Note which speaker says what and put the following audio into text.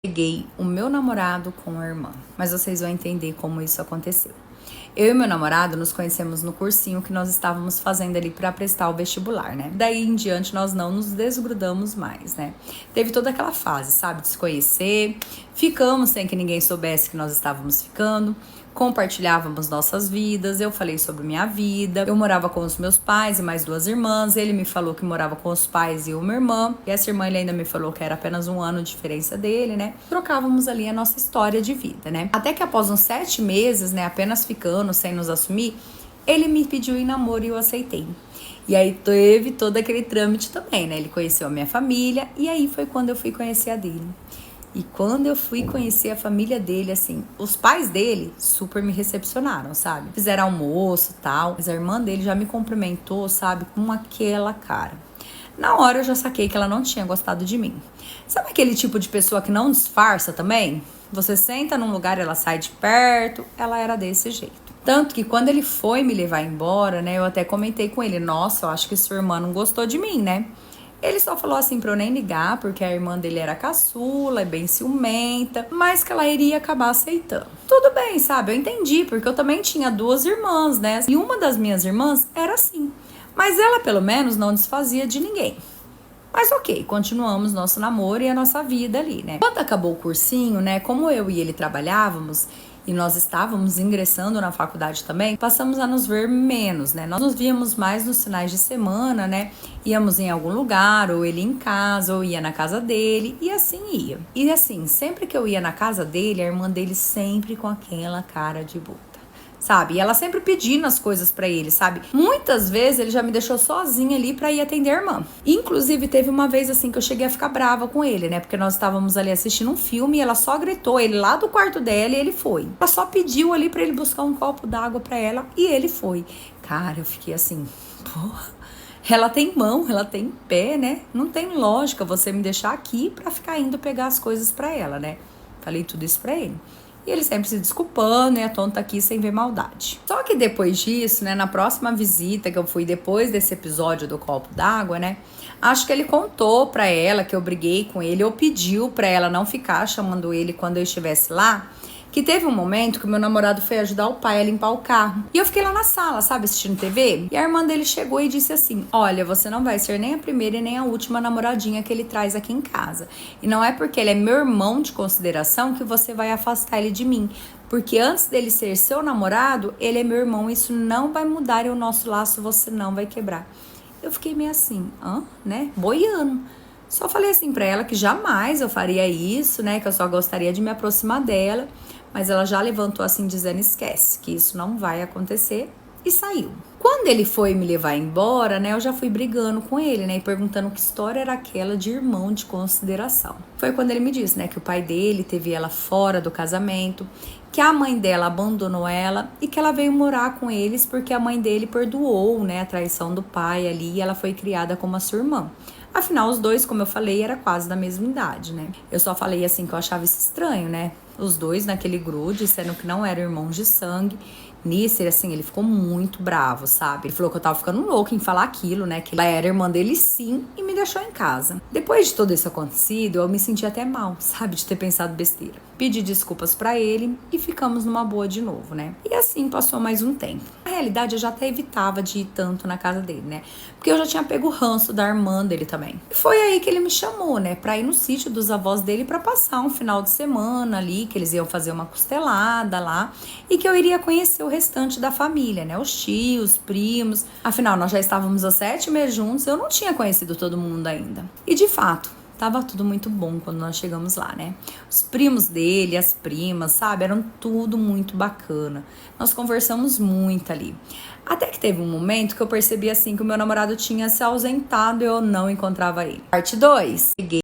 Speaker 1: Peguei o meu namorado com a irmã, mas vocês vão entender como isso aconteceu. Eu e meu namorado nos conhecemos no cursinho que nós estávamos fazendo ali para prestar o vestibular, né? Daí em diante nós não nos desgrudamos mais, né? Teve toda aquela fase, sabe, de se conhecer, ficamos sem que ninguém soubesse que nós estávamos ficando, compartilhávamos nossas vidas, eu falei sobre minha vida, eu morava com os meus pais e mais 2 irmãs, ele me falou que morava com os pais e uma irmã, e essa irmã ele ainda me falou que era apenas 1 ano de diferença dele, né? Trocávamos ali a nossa história de vida, né? Até que após uns 7 meses, né, apenas ficando, sem nos assumir, ele me pediu em namoro e eu aceitei. E aí teve todo aquele trâmite também, né? Ele conheceu a minha família e aí foi quando eu fui conhecer a dele. E quando eu fui conhecer a família dele, assim, os pais dele super me recepcionaram, sabe? Fizeram almoço e tal, mas a irmã dele já me cumprimentou, sabe? Com aquela cara. Na hora eu já saquei que ela não tinha gostado de mim. Sabe aquele tipo de pessoa que não disfarça também? Você senta num lugar, ela sai de perto, ela era desse jeito. Tanto que quando ele foi me levar embora, né, eu até comentei com ele, nossa, eu acho que sua irmã não gostou de mim, né? Ele só falou assim pra eu nem ligar, porque a irmã dele era caçula, é bem ciumenta, mas que ela iria acabar aceitando. Tudo bem, sabe? Eu entendi, porque eu também tinha 2 irmãs, né? E uma das minhas irmãs era assim. Mas ela, pelo menos, não desfazia de ninguém. Mas ok, continuamos nosso namoro e a nossa vida ali, né? Quando acabou o cursinho, né? Como eu e ele trabalhávamos e nós estávamos ingressando na faculdade também, passamos a nos ver menos, né? Nós nos víamos mais nos finais de semana, né? Íamos em algum lugar, ou ele em casa, ou ia na casa dele, e assim ia. E assim, sempre que eu ia na casa dele, a irmã dele sempre com aquela cara de boa. Sabe? E ela sempre pedindo as coisas pra ele, sabe? Muitas vezes ele já me deixou sozinha ali pra ir atender a irmã. Inclusive, teve uma vez assim que eu cheguei a ficar brava com ele, né? Porque nós estávamos ali assistindo um filme e ela só gritou ele lá do quarto dela e ele foi. Ela só pediu ali pra ele buscar um copo d'água pra ela e ele foi. Cara, eu fiquei assim, porra. Ela tem mão, ela tem pé, né? Não tem lógica você me deixar aqui pra ficar indo pegar as coisas pra ela, né? Falei tudo isso pra ele. E ele sempre se desculpando, e a tonta aqui sem ver maldade. Só que depois disso, né, na próxima visita que eu fui depois desse episódio do copo d'água, né, acho que ele contou pra ela que eu briguei com ele, ou pediu pra ela não ficar chamando ele quando eu estivesse lá, que teve um momento que o meu namorado foi ajudar o pai a limpar o carro. E eu fiquei lá na sala, sabe, assistindo TV. E a irmã dele chegou e disse assim, olha, você não vai ser nem a primeira e nem a última namoradinha que ele traz aqui em casa. E não é porque ele é meu irmão de consideração que você vai afastar ele de mim. Porque antes dele ser seu namorado, ele é meu irmão. Isso não vai mudar e o nosso laço você não vai quebrar. Eu fiquei meio assim, né, boiando. Só falei assim pra ela que jamais eu faria isso, né, que eu só gostaria de me aproximar dela. Mas ela já levantou assim dizendo, esquece, que isso não vai acontecer, e saiu. Quando ele foi me levar embora, né, eu já fui brigando com ele, né, e perguntando que história era aquela de irmão de consideração. Foi quando ele me disse, né, que o pai dele teve ela fora do casamento, que a mãe dela abandonou ela e que ela veio morar com eles porque a mãe dele perdoou, né, a traição do pai ali e ela foi criada como a sua irmã. Afinal, os dois, como eu falei, era quase da mesma idade, né? Eu só falei assim que eu achava isso estranho, né? Os dois naquele grude, sendo que não eram irmãos de sangue. Nisso, ele ficou muito bravo, sabe? Ele falou que eu tava ficando louca em falar aquilo, né? Que ela era irmã dele sim e me deixou em casa. Depois de tudo isso acontecido, eu me senti até mal, sabe? De ter pensado besteira. Pedi desculpas pra ele e ficamos numa boa de novo, né? E assim passou mais um tempo. Na realidade, eu já até evitava de ir tanto na casa dele, né? Porque eu já tinha pego o ranço da irmã dele também. E foi aí que ele me chamou, né? Pra ir no sítio dos avós dele pra passar um final de semana ali, que eles iam fazer uma costelada lá e que eu iria conhecer o restante da família, né? Os tios, primos. Afinal, nós já estávamos há 7 meses juntos, eu não tinha conhecido todo mundo ainda. E de fato, tava tudo muito bom quando nós chegamos lá, né? Os primos dele, as primas, sabe? Eram tudo muito bacana. Nós conversamos muito ali. Até que teve um momento que eu percebi assim que o meu namorado tinha se ausentado e eu não encontrava ele. Parte 2.